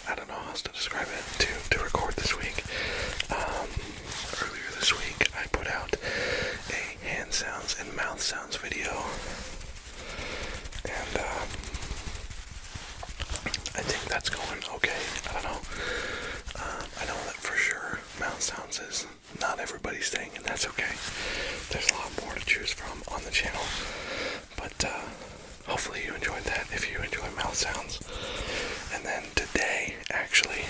I don't know how else to describe it, to record this week. Earlier this week, I put out a hand sounds and mouth sounds video, and I think that's going okay. I don't know. I know that for sure mouth sounds is not everybody's thing, and that's okay. There's a lot more to choose from on the channel, but hopefully you enjoyed that if you enjoy mouth sounds. And then today, actually,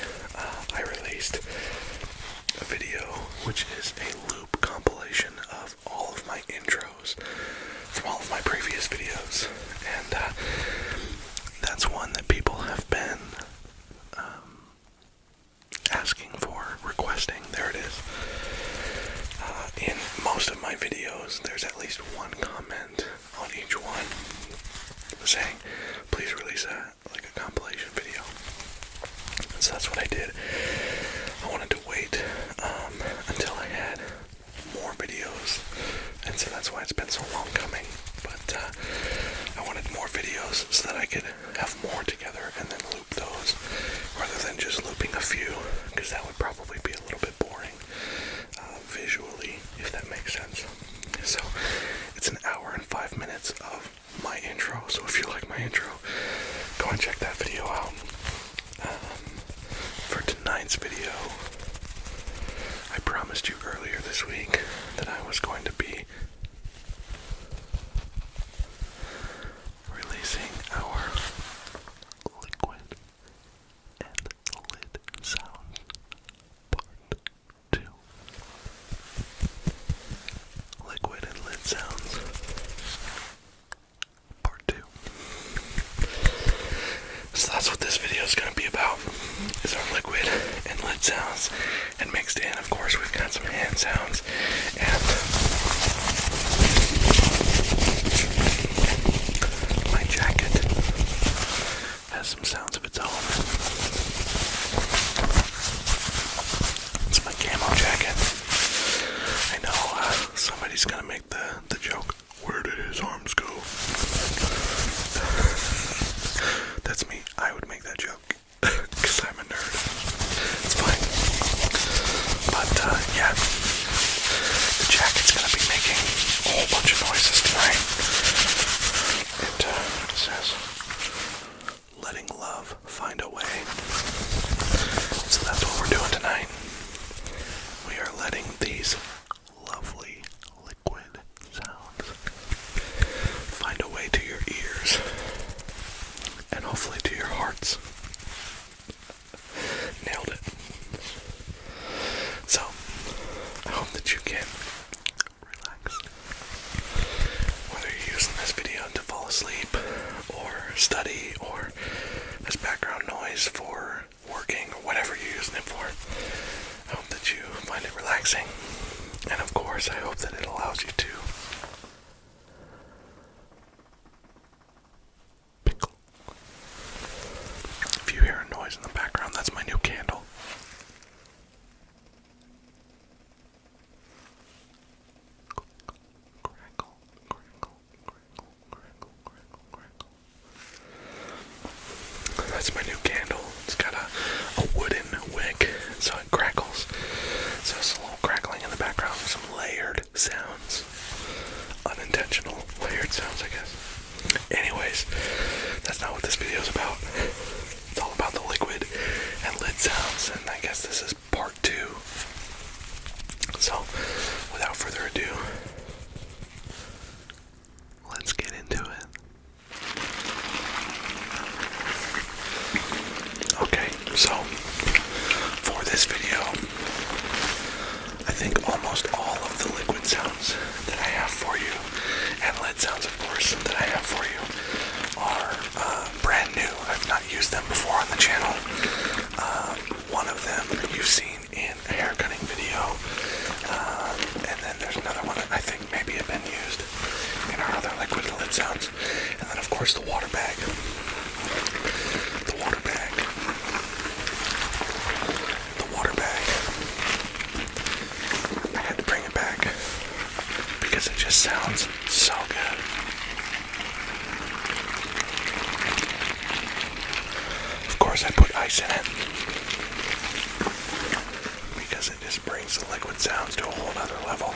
I released a video which is a loop compilation of all of my intros from all of my previous videos, and that's one that people have been asking for, requesting. There it is. In most of my videos, there's at least one comment on each one saying, please release a compilation video. So that's what I did. I wanted to wait until I had more videos, and so that's why it's been so long coming. But I wanted more videos so that I could have more together and then loop those, rather than just looping a few, because that would probably be a little bit boring visually, if that makes sense. So it's an hour and 5 minutes of my intro, so if you like my intro, go and check that video out. For tonight's video, I promised you earlier this week that I was going to be releasing our liquid and lid sounds part 2. Liquid and lid sounds part 2. So that's what this video is going to be about, is our liquid and lid sounds. And mixed in, of course, we've got some hand sounds, and my jacket has some sounds of its own. It's my camo jacket. I know somebody's gonna make the joke, where did his arms go? That's me. I would make that joke, because I'm a nerd. It's fine. But, yeah. The jacket's gonna be making a whole bunch of noises tonight. It says, letting love find a way. So that's what we're doing tonight. We are letting these lovely liquid sounds find a way to your ears, and hopefully to your hearts. Nailed it. So, I hope that you can relax. Whether you're using this video to fall asleep, or study, or as background noise for working, or whatever you're using it for, I hope that you find it relaxing. And of course, I hope that it allows you to pickle. If you hear a noise in the background, that's my new candle. Crackle, crackle, crackle, crackle, crackle, crackle. That's my new candle. It's got a wooden wick, so it crackles. So it's a little crackling in the background, some layered sounds. because it just brings the liquid sounds to a whole other level.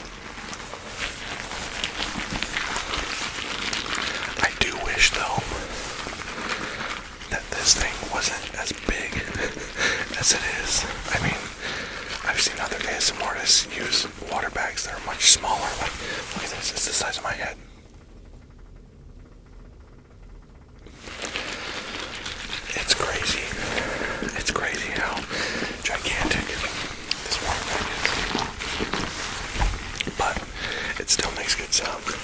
I do wish, though, that this thing wasn't as big as it is. I mean, I've seen other ASMR artists use water bags that are much smaller. Like, look at this, it's the size of my head. It's crazy. It's crazy how gigantic this water bag is. But it still makes good sounds.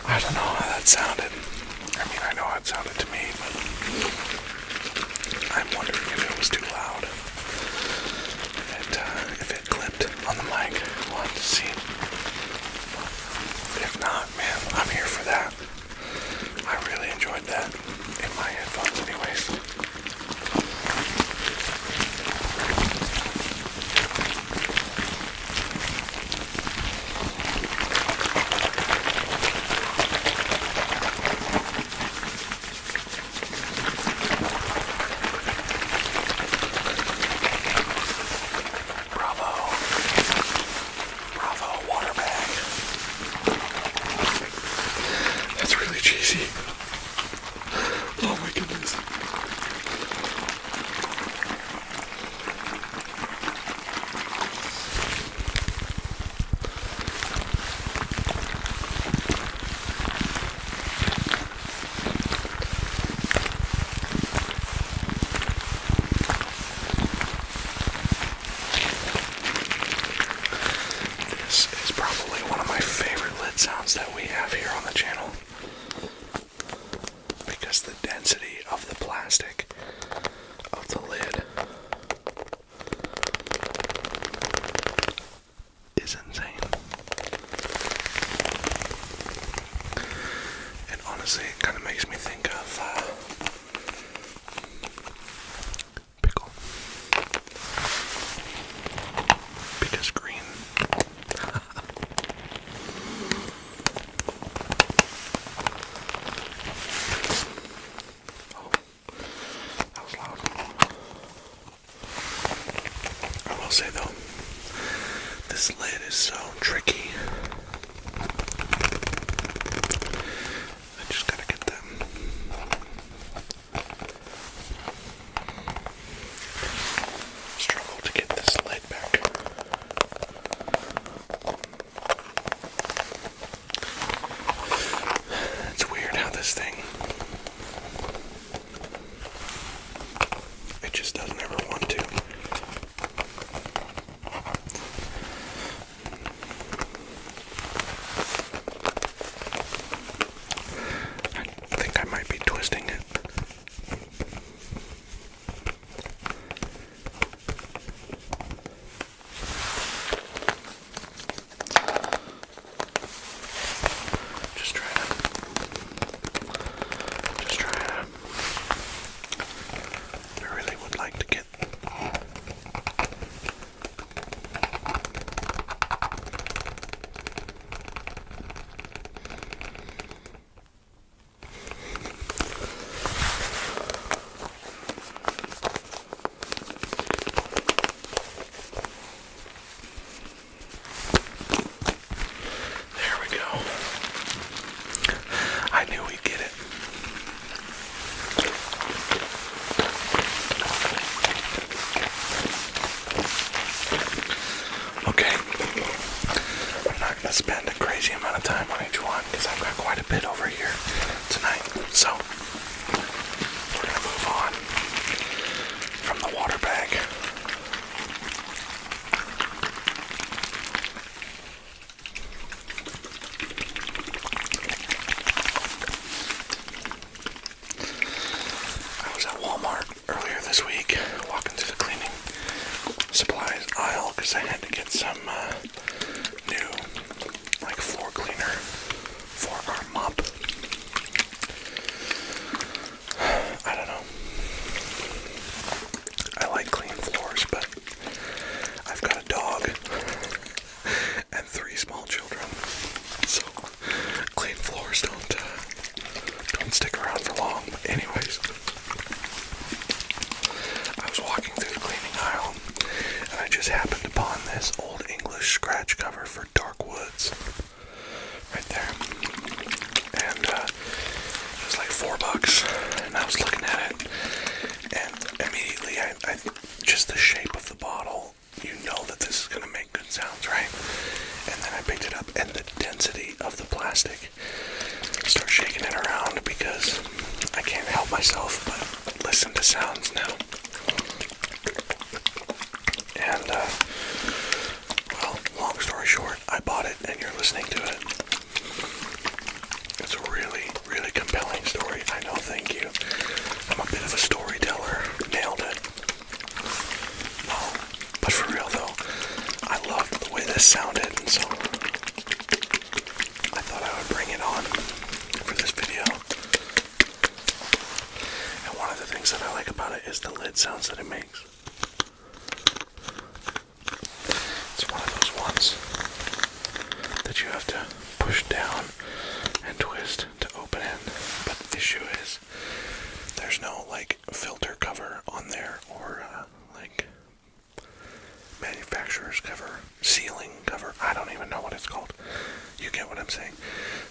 I don't know how that sounded. I mean, I know how it sounded to me, but I'm wondering if it was too loud. If it clipped on the mic, we'll have to see. If not, man, I'm here for that. I really enjoyed that in my headphones anyways. Sounds that we have here on the channel, because the density of the plastic of the lid is insane. And honestly, it kind of makes me think of Pickle, because green. I'll say though, this lid is so tricky. I just gotta get them. Struggle to get this lid back. It's weird how this thing, it just doesn't ever want to. spend a crazy amount of time on each one because I've got quite a bit over here tonight. So we're going to move on from the water bag. I was at Walmart earlier this week walking through the cleaning supplies aisle because I had to get some new floor cleaner for our mop. I don't know. I like clean floors, but I've got a dog and 3 small children, so clean floors don't stick around for long. But anyways, I was walking through the cleaning aisle and I just happened upon this old English scratch cover for dark woods right there, and it was like $4, and I was looking at it, and immediately I just the shape of the bottle, you know that this is gonna make good sounds, right? And then I picked it up, and the density of the plastic, start shaking it around because I can't help myself but listen to sounds now. And well, long story short, I bought it and you're listening to it. It's a really, really compelling story. I know, thank you. I'm a bit of a storyteller. Nailed it. No, but for real though, I loved the way this sounded, and so I thought I would bring it on for this video. And one of the things that I like about it is the lid sounds that it makes. It's one of those ones that you have to push down and twist to open it. But the issue is there's no filter cover on there, or manufacturer's cover, sealing cover. I don't even know what it's called. You get what I'm saying?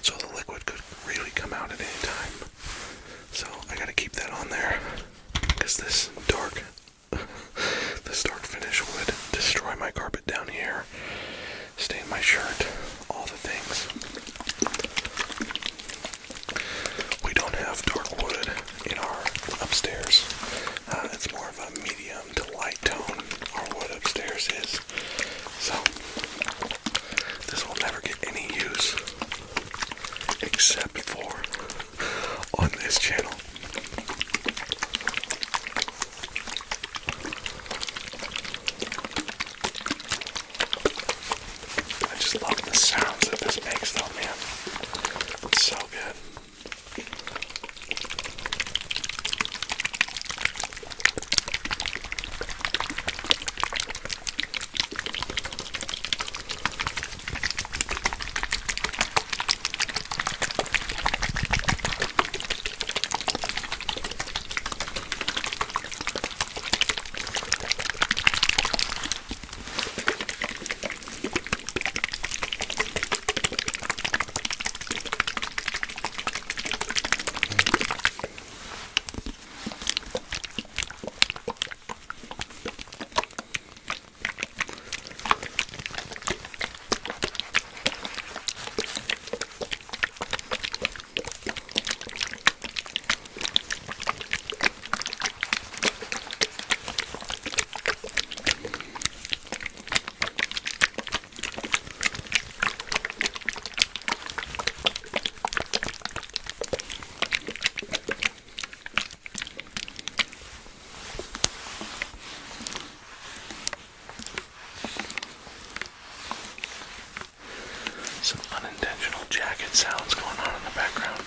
So the liquid could really come out at any time. So I gotta keep that on there because this dark finish would destroy my carpet down here, stain my shirt, all the things. We don't have dark wood in our upstairs. It's more of a medium to light tone our wood upstairs is. So this will never get any use except for on this channel. I just love the sounds that this makes though, man. It's so good. Some unintentional jacket sounds going on in the background.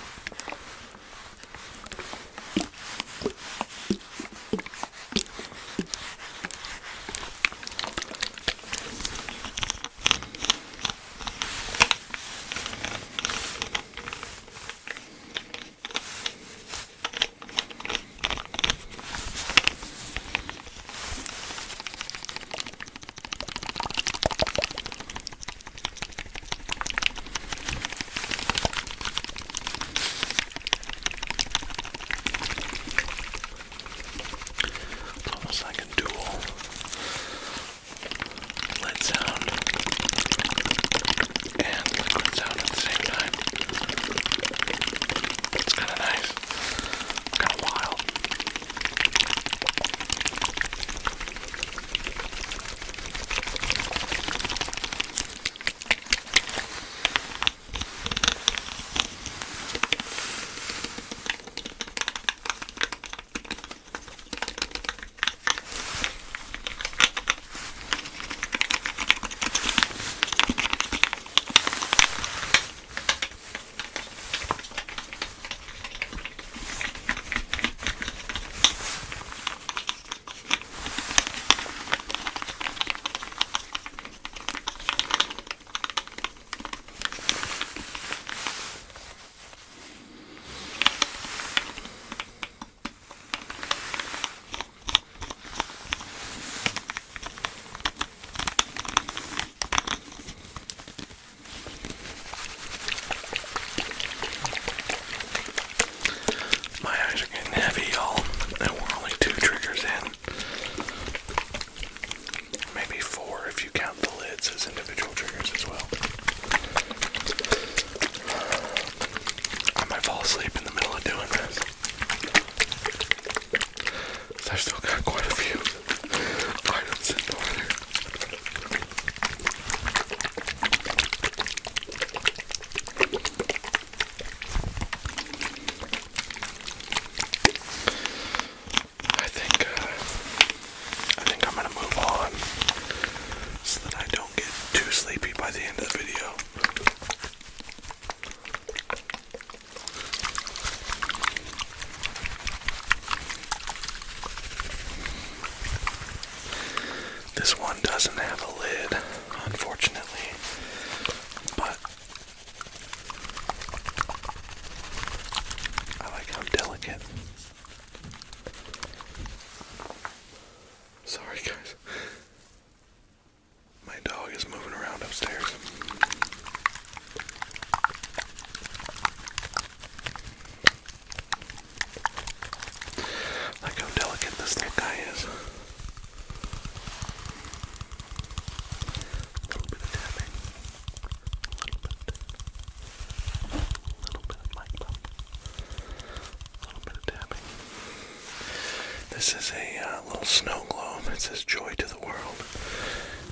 This is a little snow globe. It says "Joy to the World."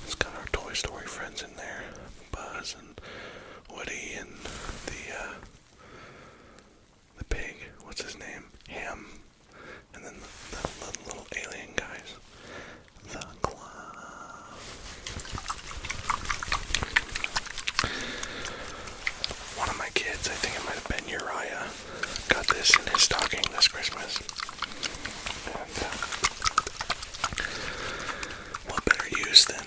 It's got our Toy Story friends in there, Buzz and Woody and the pig. What's his name? Ham. And then the little alien guys. The Claw. One of my kids, I think it might have been Uriah, got this in his stocking this Christmas. And what better use than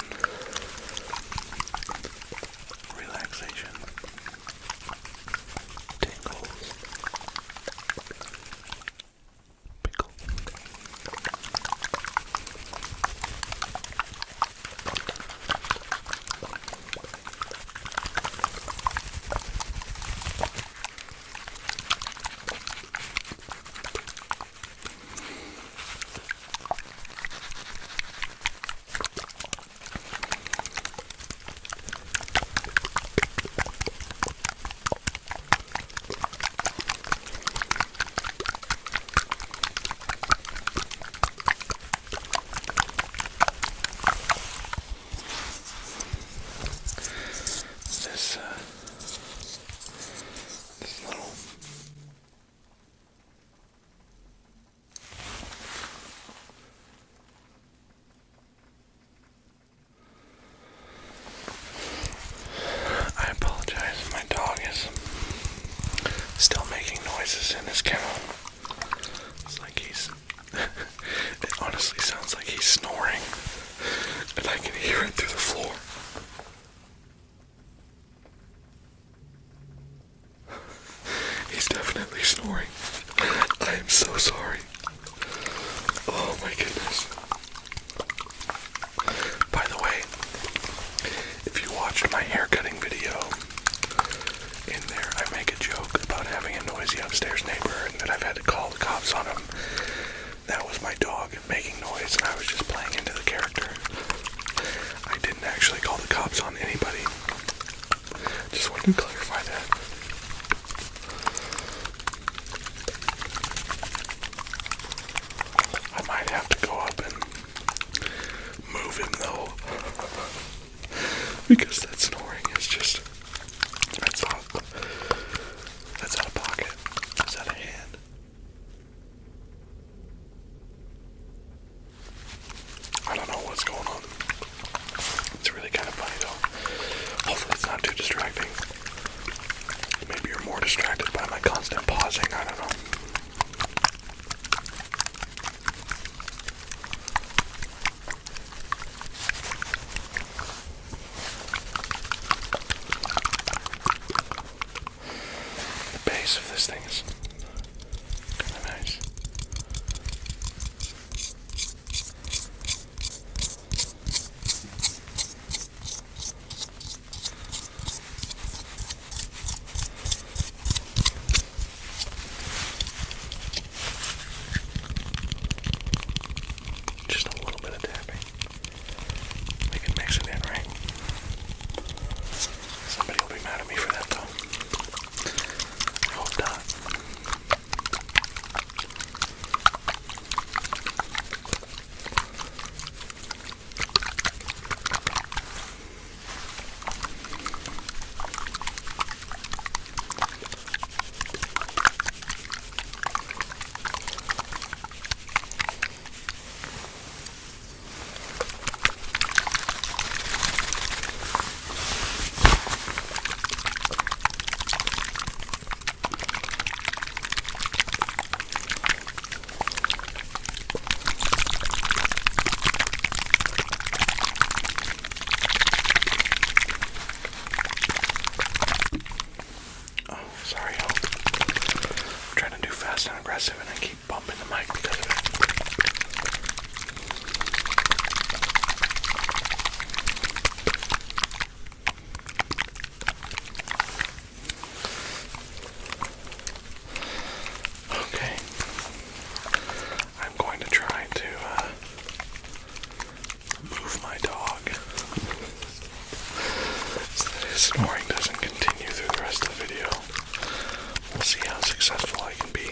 relaxation, tingles, pickle. This little I apologize. My dog is still making noises in his kennel. It's like it honestly sounds like he's snoring, and I can hear it through the floor. He's definitely snoring. I am so sorry. Oh my goodness. By the way, if you watched my haircutting video, in there I make a joke about having a noisy upstairs neighbor and that I've had to call the cops on him. That was my dog making noise, and I was just playing into the character. I didn't actually call the cops on anybody. Just wanted to clarify that. I might have to go up and move him though, because that snoring is just, that's out of pocket, that's out of hand. I don't know what's going on. It's really kind of funny though. Hopefully it's not too distracting. Maybe you're more distracted by my constant pausing, I don't know. Of this thing is kind of nice. Just a little bit of tapping. We can mix it in, right? Somebody will be mad at me for that though. Hope not. And aggressive, and I keep bumping the mic because of it. Okay. I'm going to try to move my dog so that his snoring doesn't continue through the rest of the video. We'll see how successful I can be.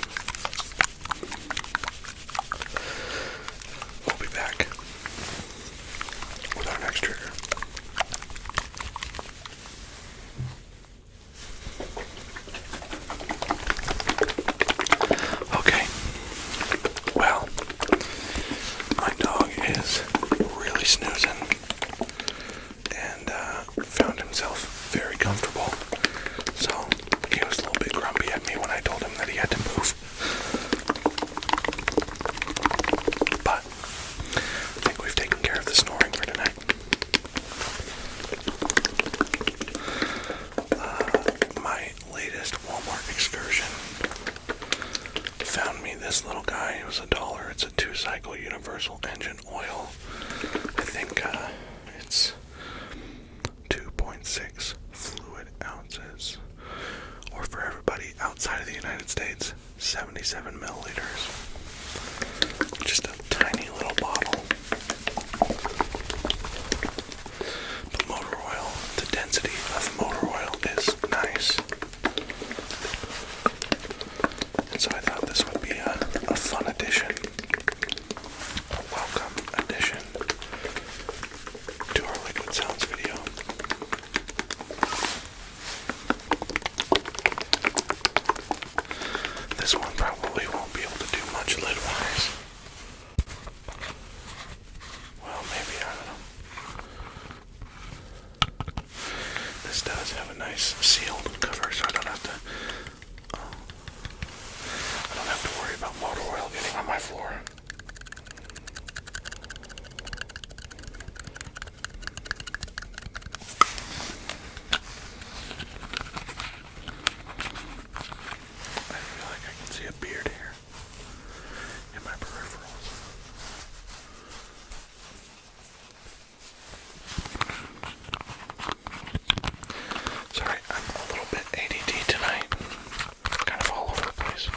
was $1. It's a 2-cycle universal engine oil. I think it's 2.6 fluid ounces. Or for everybody outside of the United States, 77 milliliters. Just a tiny little bottle. But motor oil, the density of motor oil is nice. And so I thought this would be a fun addition, a welcome addition to our liquid sounds video. This one probably won't be able to do much lid-wise. Well, maybe, I don't know. This does have a nice sealed cover, so I don't have to worry about motor oil getting on my floor. I feel like I can see a beard here in my peripherals. Sorry, I'm a little bit ADD tonight. Kind of all over the place.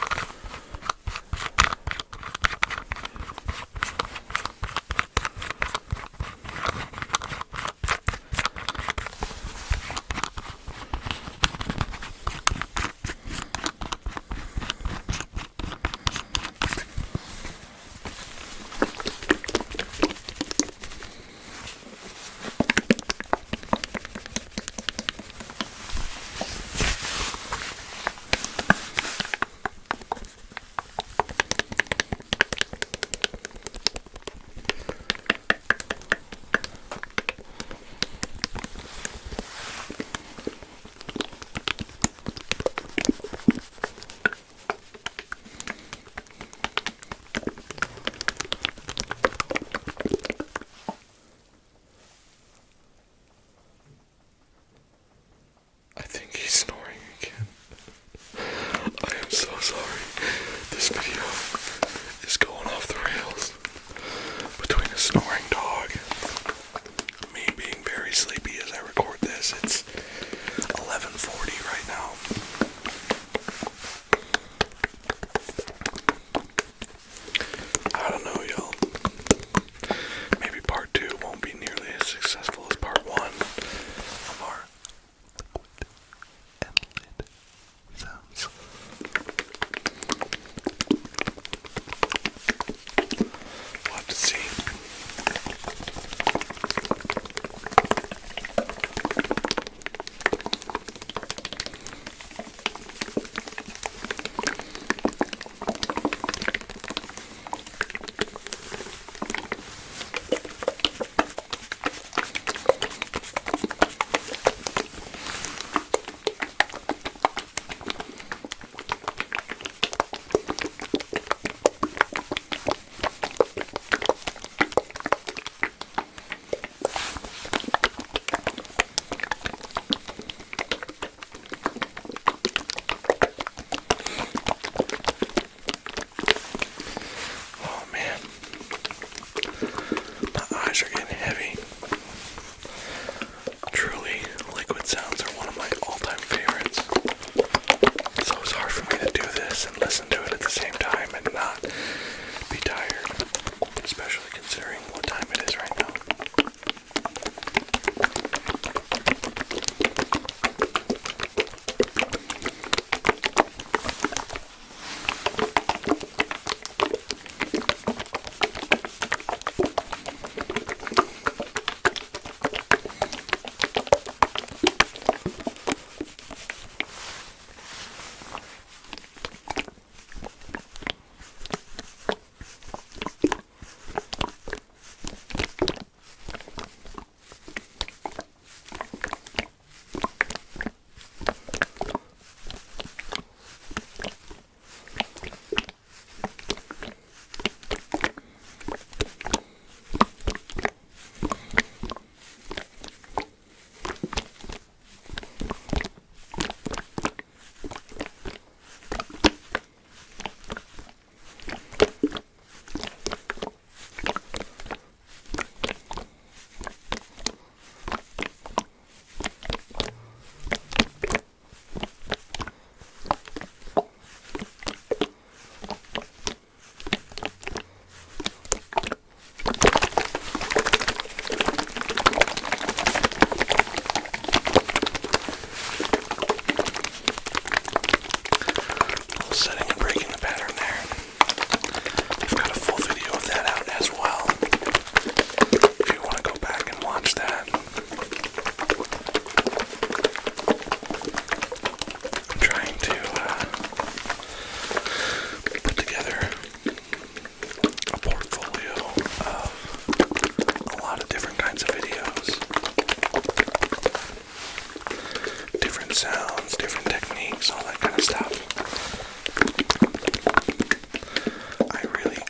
different sounds, different techniques, all that kind of stuff.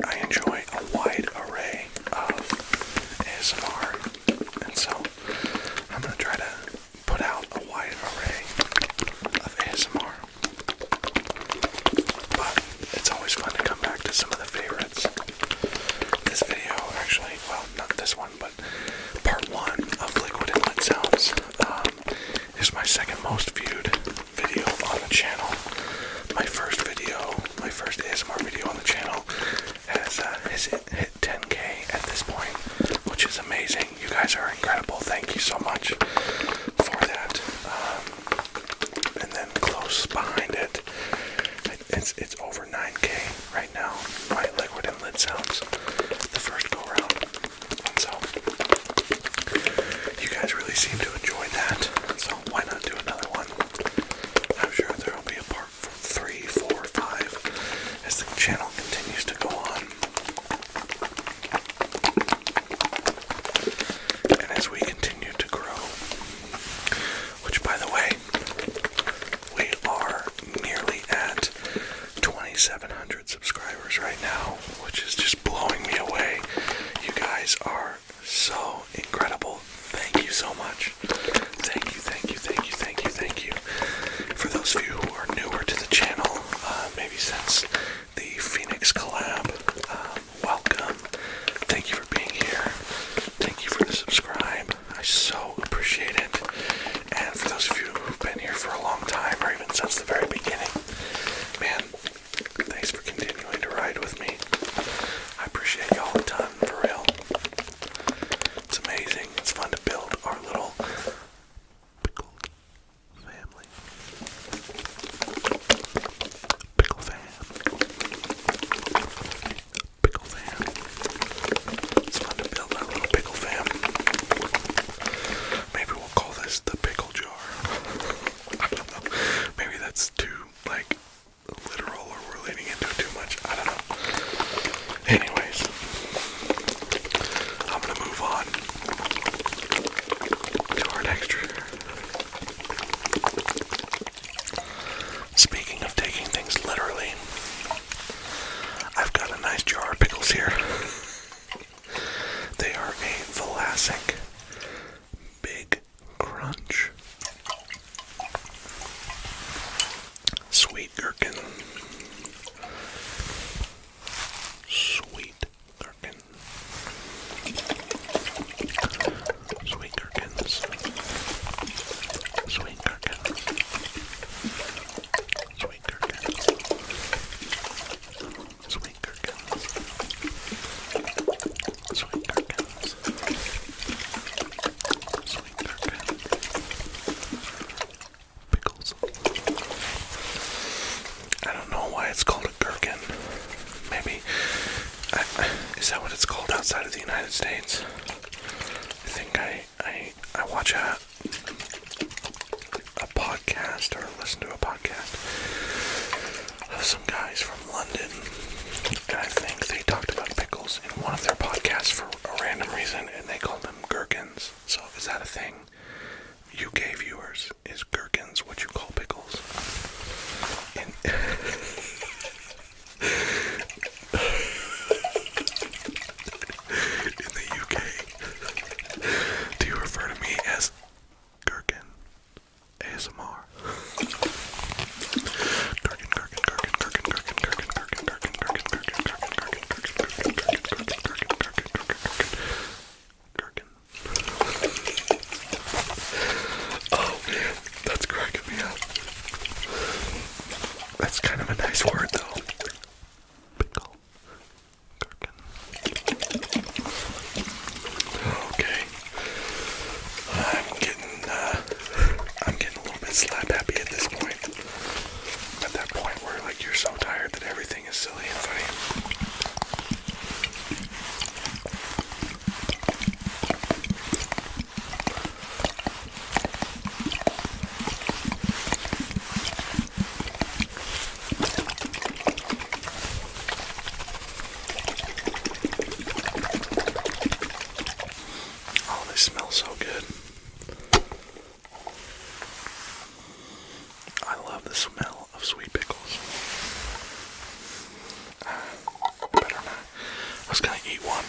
I enjoy a wide array of ASMR, and so I'm going to try to put out a wide array of ASMR. But it's always fun to come back to some of the favorites. This video, actually, well, not this one, but part 1 of liquid and lit sounds is my second most viewed video on the channel. My first ASMR video on the channel has hit 10K at this point, which is amazing. You guys are incredible. Thank you so much for that. And then close behind it, it's over 9K right now. My liquid and lit sounds, the first go round. And so you guys really seem to enjoy that. So why not do another one? I'm sure there will be a part 3, 4, 5 as the channel continues to go on. And as we continue to grow, which by the way, we are nearly at 2,700 subscribers right now, which is just blowing me away. You guys are so incredible. Thank you so much. Thank you, thank you, thank you, thank you, thank you. For those of you who are newer to the channel, maybe since the Phoenix collab, welcome. Thank you for being here. Thank you for the subscribe. I so appreciate it. And for those of you who've been here for a long time, or even since the very beginning, man, thanks for continuing to ride with me. I appreciate y'all a ton, for real. It's amazing. It's fun to build our little pickle family. Pickle fam. Pickle fam. It's fun to build our little pickle fam. Maybe we'll call this the pickle jar. I don't know. Maybe that's too, literal, or we're leaning into it too much. I don't know. Anyways, I'm gonna move on to our next trigger. Speaking of taking things literally, I've got a nice jar of pickles here. They are a Vlasic Big Crunch Sweet Gherkin. Sweet gherkin. Sweet gherkins. Sweet gherkins. Sweet gherkins. Sweet gherkins. Sweet gherkins. Sweet gherkins. Pickles. I don't know why it's called a gherkin. Maybe, is that what it's called outside of the United States? I think I watch a podcast, or listen to a podcast of some guys from London, and I think they talked about pickles in one of their podcasts for a random reason, and they called them gherkins. So is that a thing? UK viewers, is gherkins what you call pickles? In the UK, do you refer to me as Gherkin ASMR? Gherkin, gherkin, gherkin, gherkin, gherkin, gherkin, gherkin, gherkin, gherkin, gherkin, gherkin, gherkin, gherkin. Oh man, that's cracking me up. That's kind of a nice word though. Pickle. Gherkin. Okay. I'm getting a little bit slap happy at this point. At that point where you're so tired that everything is silly and funny. Oh, they smell so good. love the smell of sweet pickles. Better not. I was gonna eat one.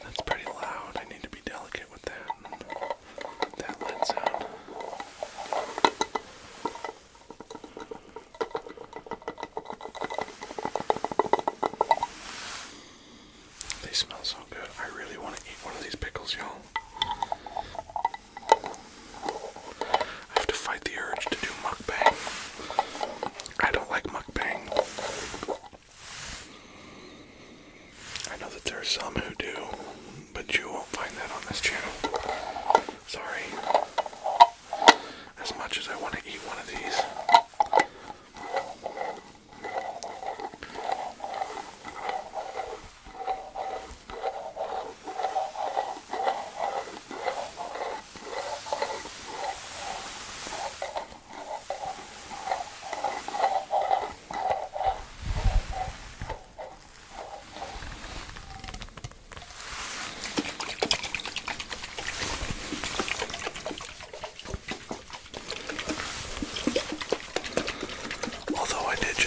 That's pretty loud. I need to be delicate with that lid sound. They smell so good. I really want to eat one of these pickles, y'all. I have to fight the urge to do mukbang. I don't like mukbang. I know that there are some who do, but you won't find that on this channel. Sorry. As much as I want to eat one of these.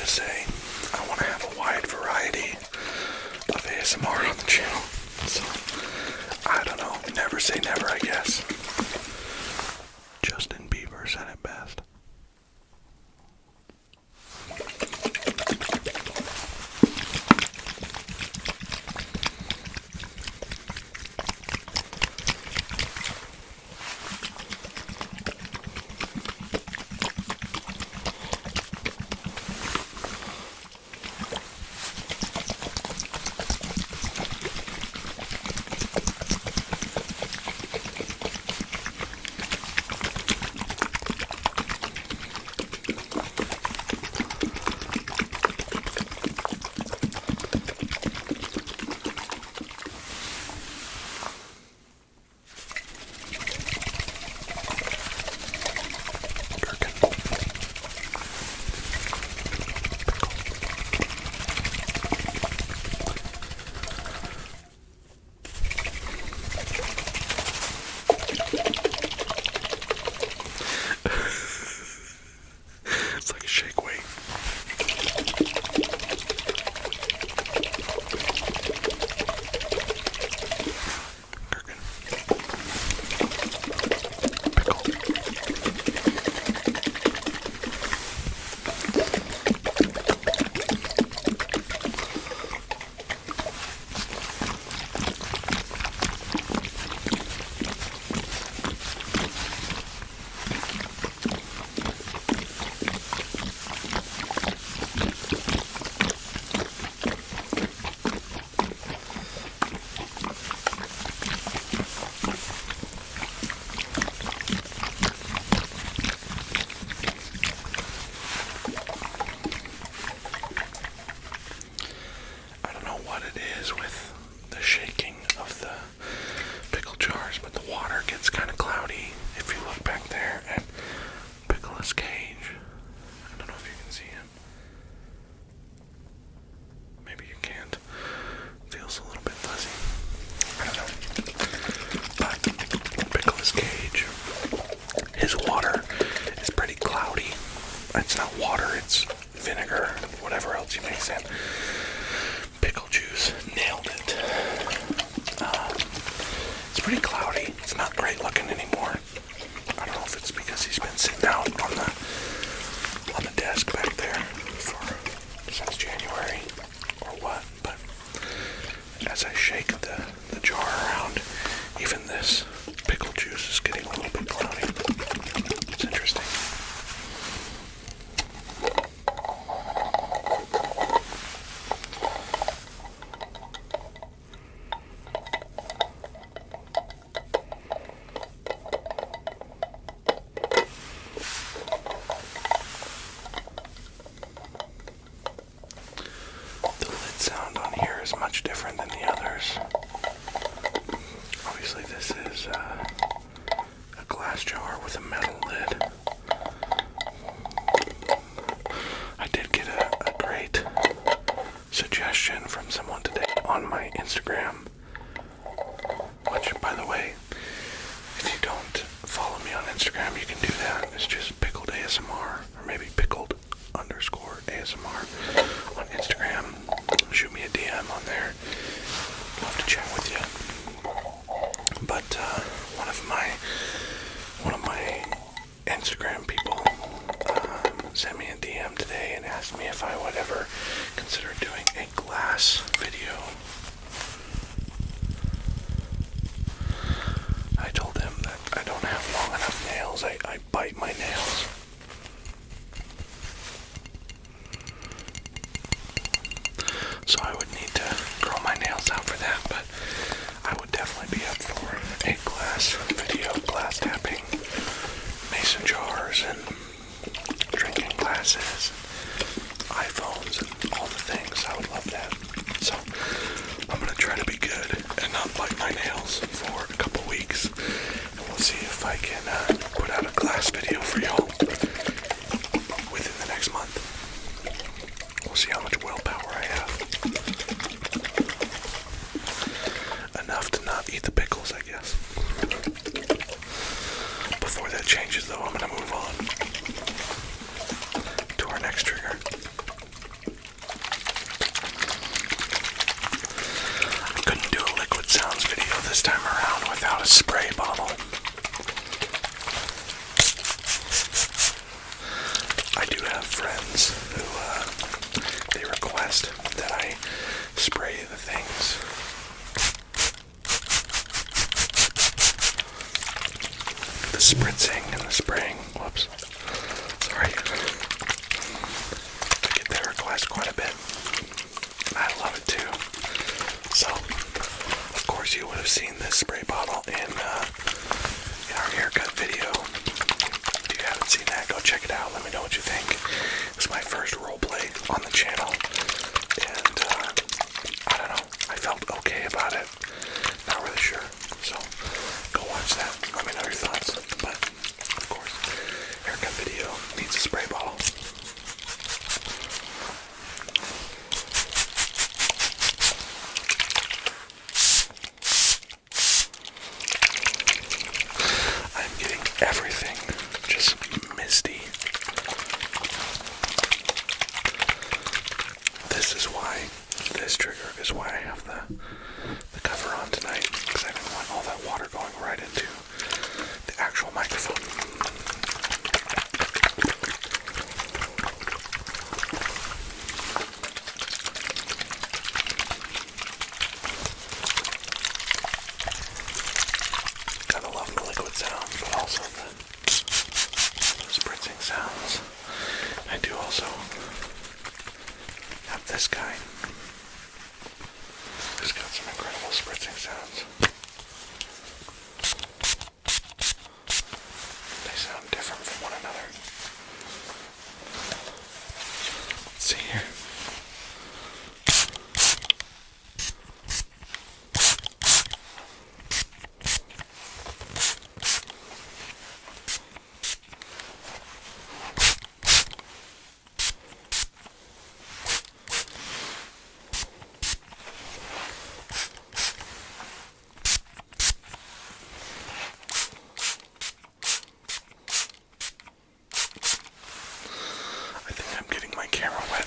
Say I want to have a wide variety of ASMR on the channel, so I don't know, never say never, I guess. Justin Bieber said it best. It's like a shake weight. Gherkin. Pickle. With the shaking of the pickle jars, but the water gets kind of cloudy if you look back there at Pickle's cage. I don't know if you can see him. Maybe you can't. Feels a little bit fuzzy. I don't know. But Pickle's cage, his water is pretty cloudy. It's not water, it's vinegar, whatever else you mix in. Pickle Juice nailed it. It's pretty cloudy. It's not great looking anymore. I don't know if it's because he's been sitting out on the desk back there since January or what. But as I shake the jar around, even this Pickle Juice is getting a little bit cloudy. It's interesting. Sound on here is much different than the others. Obviously this is a glass jar with a metal lid. I did get a great suggestion question from someone today on my Instagram, which, by the way, if you don't follow me on Instagram, you can do that. It's just Pickled ASMR, or maybe Pickled_ASMR on Instagram. Shoot me a DM on there. Love to chat with you. But one of my Instagram people sent me a DM today and asked me if I would ever consider doing a glass video. I told him that I don't have long enough nails. I bite my nails. So I would need to grow my nails out for that, but I would definitely be up for a glass video, glass tapping, mason jars, and drinking glasses, iPhones, and all the things. I would love that. So I'm going to try to be good and not bite my nails for a couple weeks, and we'll see if I can put out a glass video for y'all within the next month. We'll see how much willpower I have. Enough to not eat the pickles, I guess. Before that changes, though, I'm going to move on to our next trigger. I couldn't do a liquid sounds video this time around without a spray bottle. I do have friends who they request that I spray the things. The spritzing and the spraying. Whoops. Sorry. I get that request quite a bit. I love it too. So, of course, you would have seen this spray bottle in our haircut video. If you haven't seen that, go check it out. Let me know what you think. It's my first roleplay on the channel. And, I don't know. I felt okay about it. Not really sure. So, go watch that. Let me know your thoughts. But, of course, haircut video needs a spray bottle. I'm getting everything just misty. This is why, this trigger is why I have the cover on tonight, because I didn't want all that water going right into the actual microphone. Gotta love the liquid sounds, but also the spritzing sounds. I do also have this guy. Who's got some incredible spritzing sounds. They sound different from one another. Let's see here. Camera wet.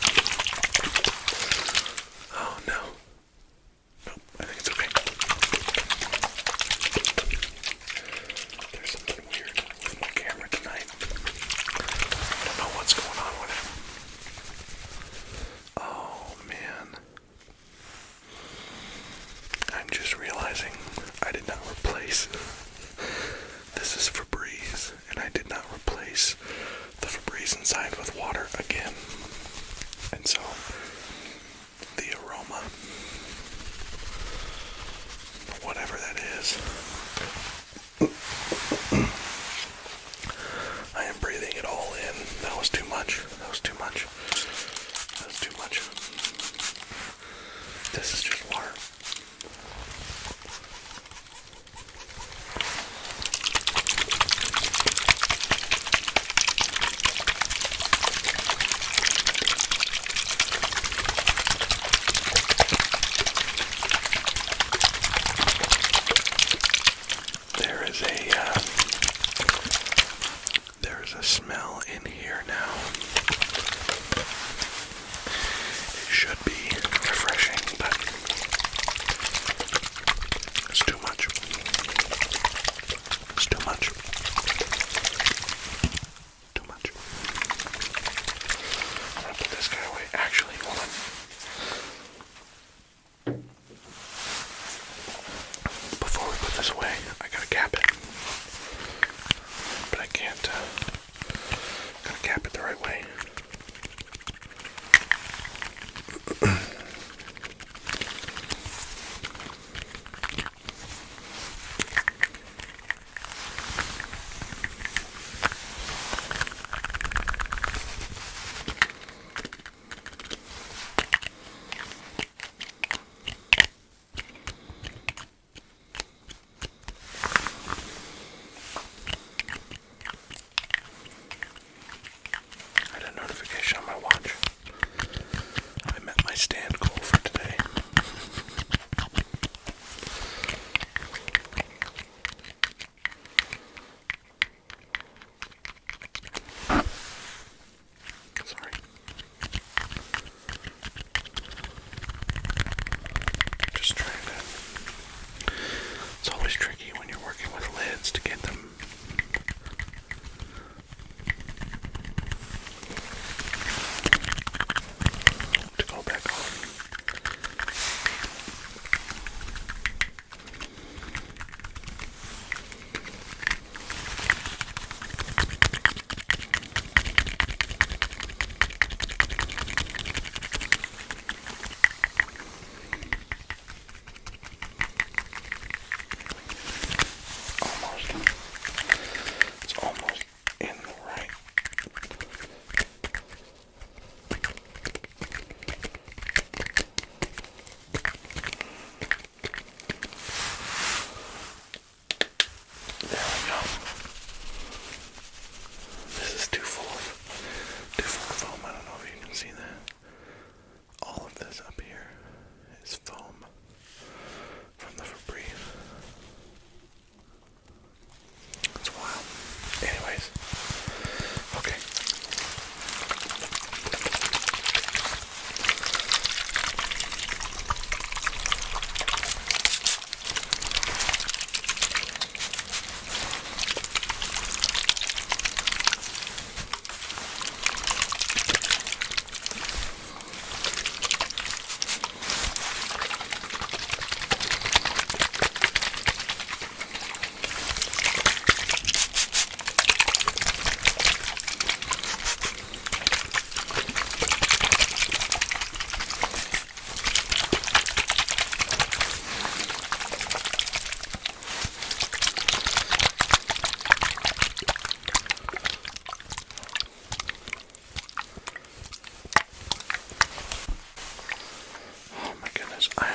Oh no. Nope, I think it's okay. There's something weird with my camera tonight. I don't know what's going on with it. Oh man. I'm just realizing I did not replace. This is Febreze, and I did not replace the Febreze inside with water again. And so, the aroma, whatever that is, I am breathing it all in. That was too much. That was too much. That was too much. This is just water. There's a smell in here now. It should be refreshing, but it's too much. It's too much. Too much. I'm gonna put this guy away. Actually, hold on. Before we put this away, I gotta cap it. But I can't, gotta cap it the right way. On my watch. I met my stand goal for today. Sorry. Just trying to. It's always tricky when you're working with lids to get them.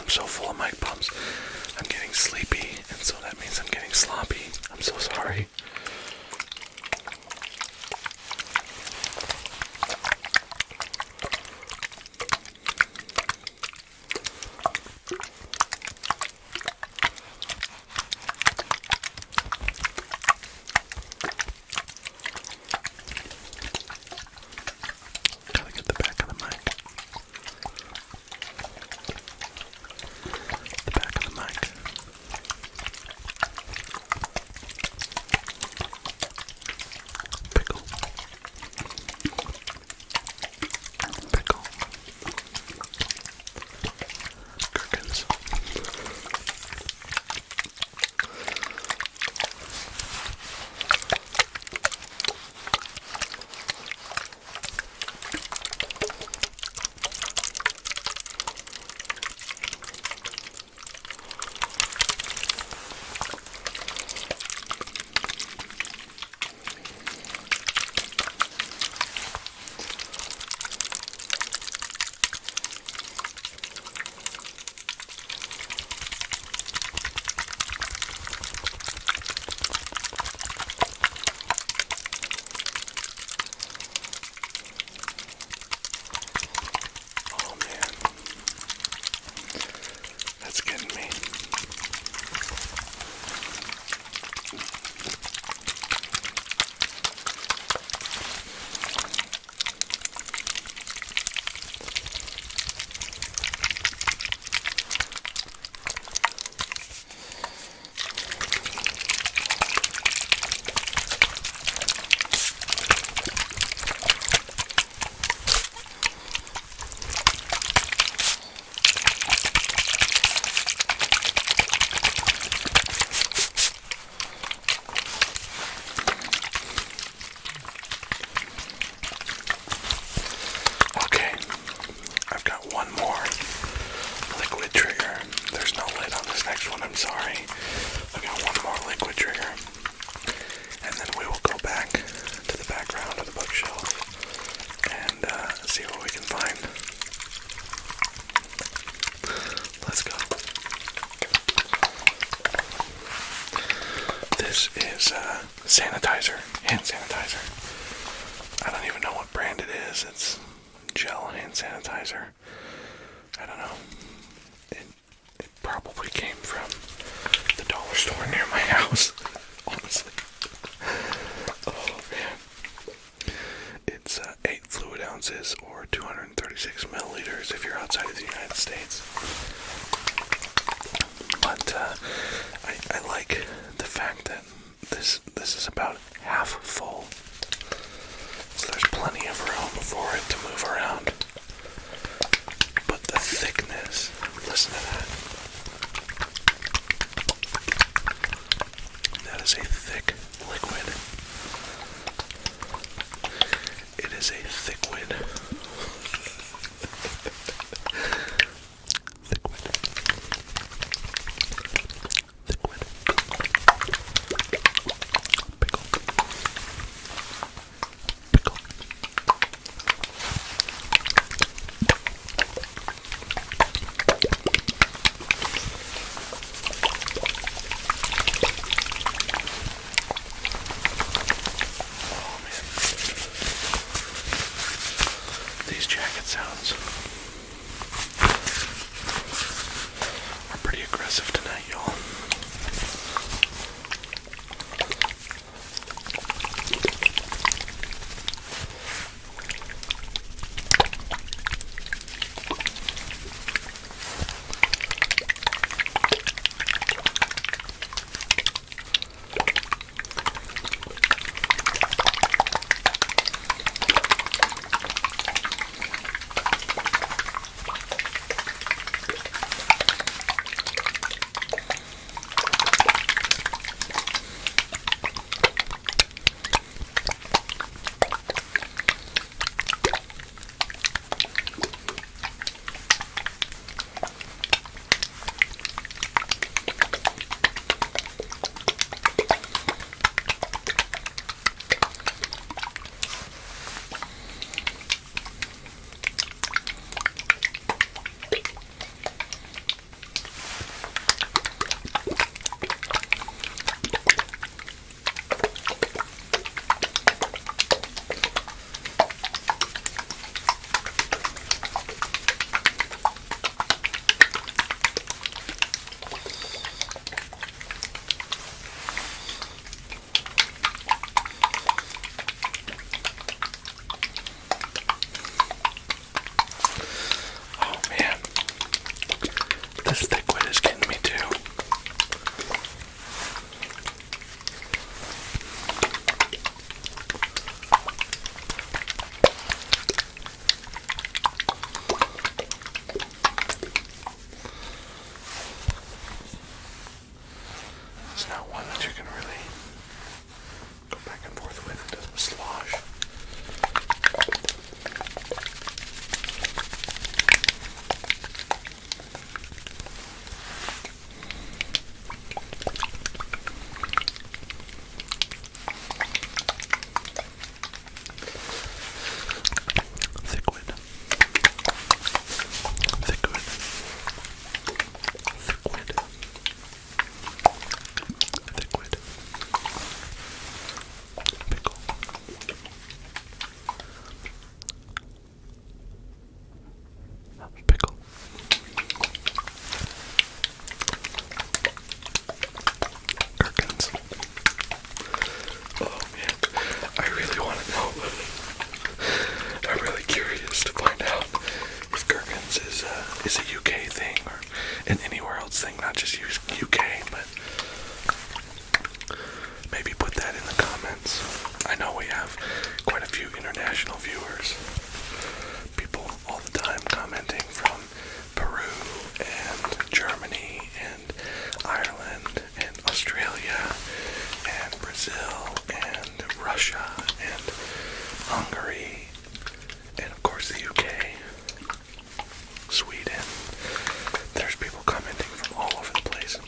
So full of mic bumps, I'm getting sleepy, and so that means I'm getting sloppy. I'm so sorry. Gotta get the back of the mic. first one, I'm sorry. I've got one more liquid trigger. And then we will go back to the background of the bookshelf and see what we can find. Let's go. This is Sanitizer, hand sanitizer. I don't even know what brand it is. It's gel hand sanitizer. I don't know. It probably came from the dollar store near my house, honestly. Oh man. It's 8 fluid ounces or 236 milliliters if you're outside of the United States. But I like the fact that this is about half full. So there's plenty of room for it to move around. But the thickness, listen to that. That is a thick liquid. It is a thickwood. These jacket sounds are pretty aggressive tonight, y'all. This liquid is getting me too. It's not one that you can really go back and forth with. It doesn't slosh. Pickle. Gherkins. Oh man, I really want to know. I'm really curious to find out if gherkins is a UK thing or an anywhere else thing, not just UK, but maybe put that in the comments. I know we have quite a few international viewers. People all the time commenting from Peru and Germany and Ireland and Australia and Brazil and Russia and Hungary and of course the UK, Sweden. There's people commenting from all over the place.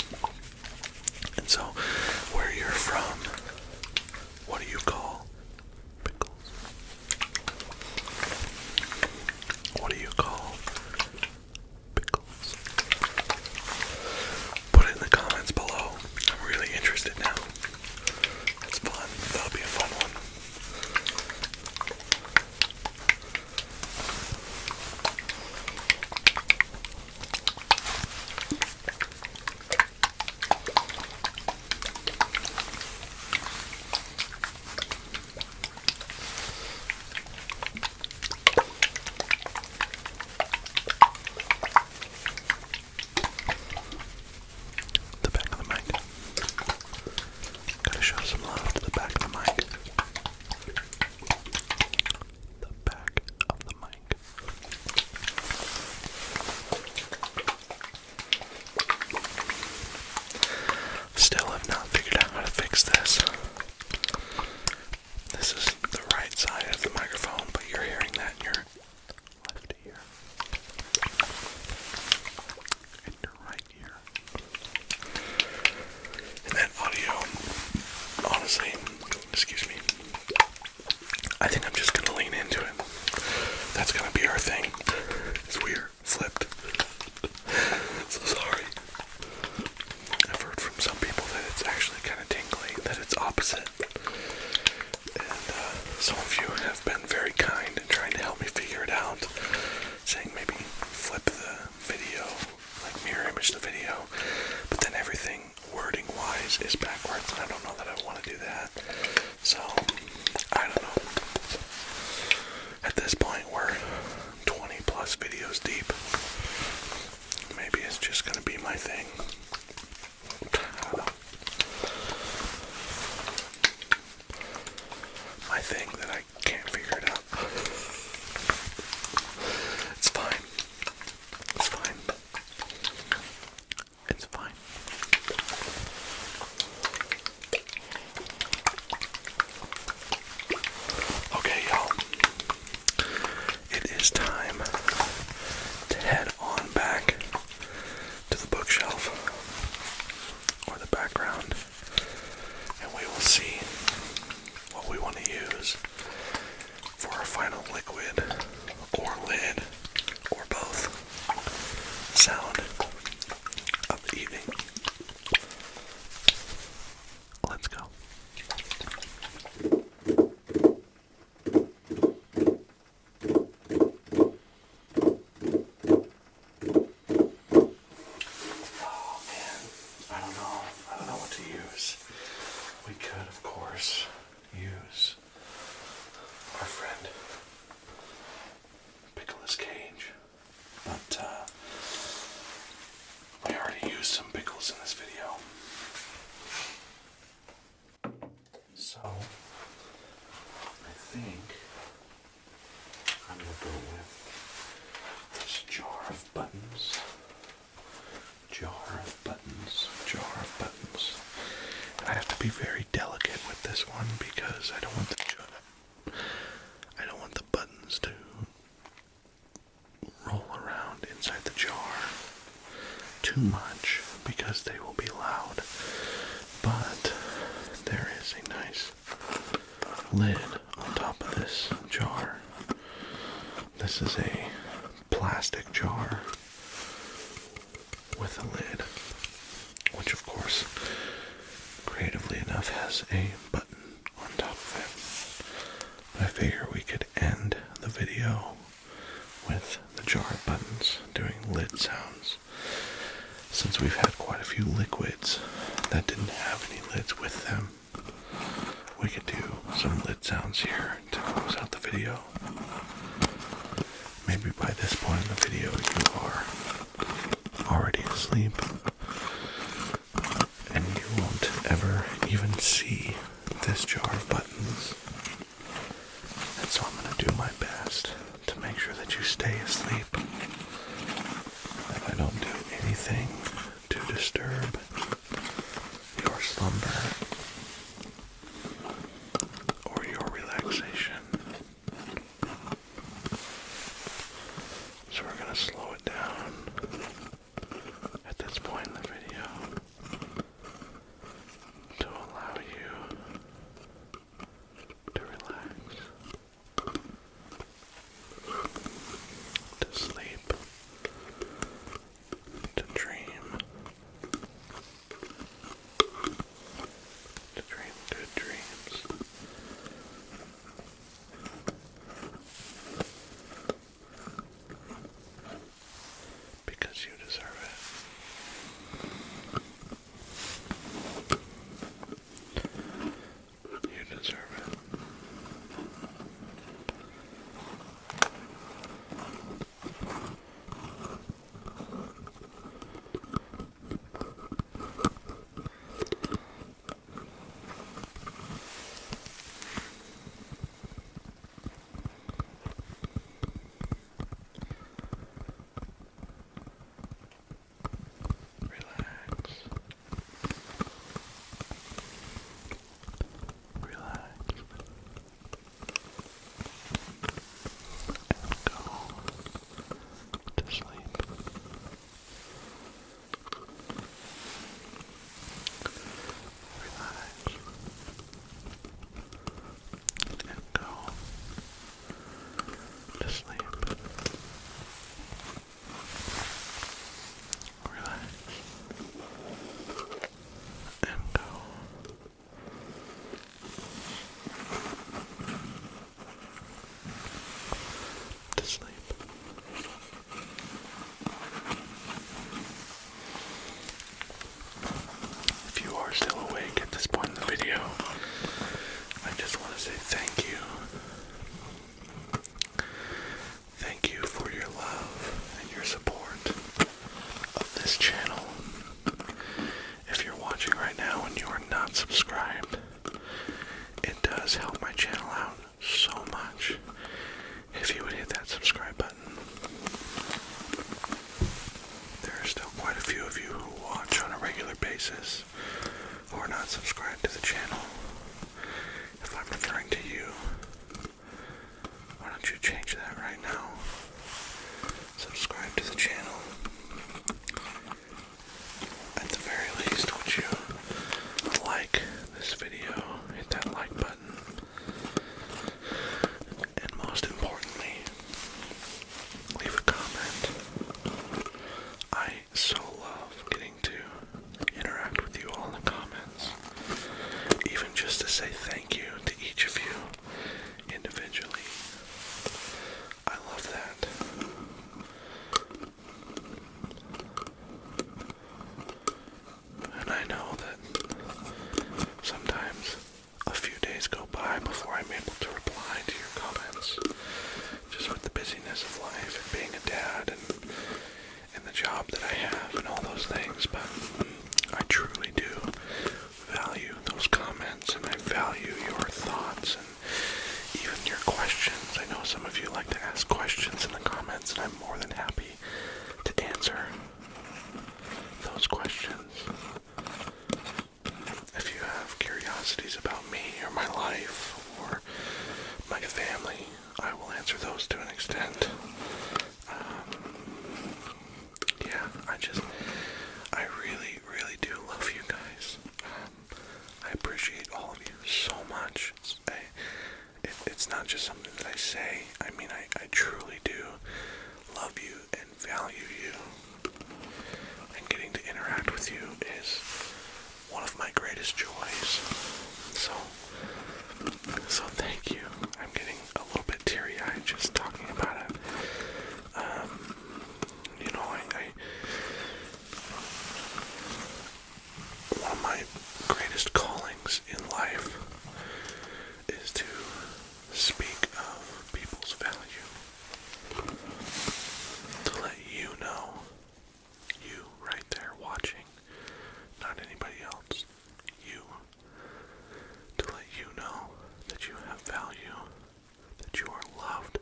finish the video, but then everything wording-wise is backwards, and I don't know that I want to do that. So, I don't know. At this point, we're 20 plus videos deep. Maybe it's just going to be my thing. I don't know. My thing that I can't figure it out. It's fine. It's fine. It's fine. Okay, y'all. It is time to head on back to the bookshelf or the background, and we will see what we want to use for our final liquid or lid or both sound of the evening. Let's go. Oh man, I don't know what to use. We could, of course, use our friend Pickles cage, but we already used some pickles in this video. So, I think I'm going to go with this jar of buttons. Jar of buttons. Jar of buttons. I have to be very delicate with this one because I don't want the buttons to roll around inside the jar too much because they will be loud. But there is a nice lid on top of this jar. This is a plastic jar with a lid, which of course, creatively enough, has a button on top of it. I figure we could end the video with the jar of buttons doing lid sounds. Since we've had quite a few liquids that didn't have any lids with them, we could do some lid sounds here to close out the video. Maybe by this point in the video you are already asleep and you won't ever even see this jar of buttons. And so I'm going to do my best to make sure that you stay asleep, that I don't do anything to disturb your slumber or your relaxation. So we're going to slow it down at this point in the video to allow you to relax, to sleep, to dream. this channel, if you're watching right now and you are not subscribed, it does help my channel out so much if you would hit that subscribe button. There are still quite a few of you who watch on a regular basis who are not subscribed to the channel. If I'm referring to you, why don't you change that right now? Subscribe to the channel. At the very least, would you like this video? Hit that like button. And most importantly, leave a comment. I so love getting to interact with you all in the comments. Even just to say thank you to each of you individually. I love that. And I know that sometimes a few days go by before I'm able to reply to your comments. Just with the busyness of life and being a dad and the job that I have and all those things. But I truly do value those comments, and I value your thoughts and even your questions. I know some of you like to ask questions in the comments, and I'm more than happy to answer those questions. If you have curiosities about me or my life or my family, I will answer those to an extent. I really, really do love you guys. I appreciate all of you so much. It's not just something that I say. I mean, I truly do love you and value you. And getting to interact with you is one of my greatest joys. So thank you. I'm getting a little bit teary-eyed just talking about it. One of my greatest callings in life is to speak of people's value. To let you know, you right there watching, not anybody else, you, to let you know that you have value, that you are loved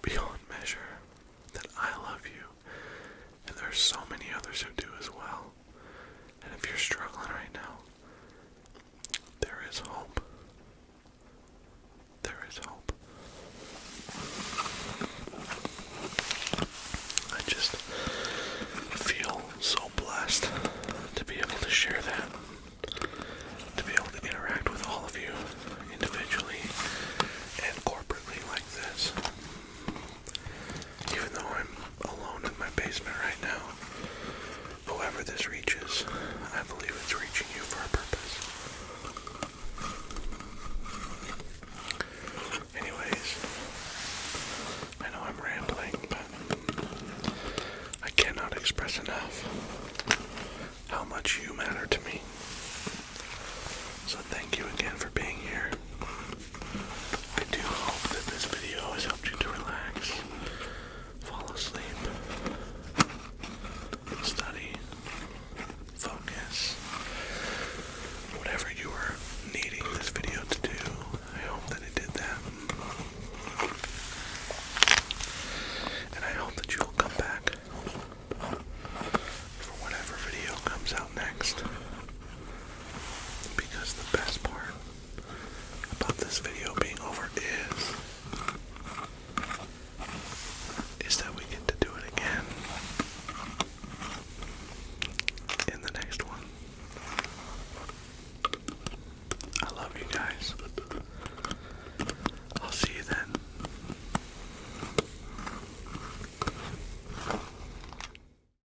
beyond measure, that I love you, and there's so many others who do as well. And if you're struggling right now, there is hope. There is hope. I just feel so blessed to be able to share that, to be able to interact with all of you individually and corporately like this. Even though I'm alone in my basement right now, whoever this reaches, I believe it's reaching you for a purpose. Anyways, I know I'm rambling, but I cannot express enough how much you matter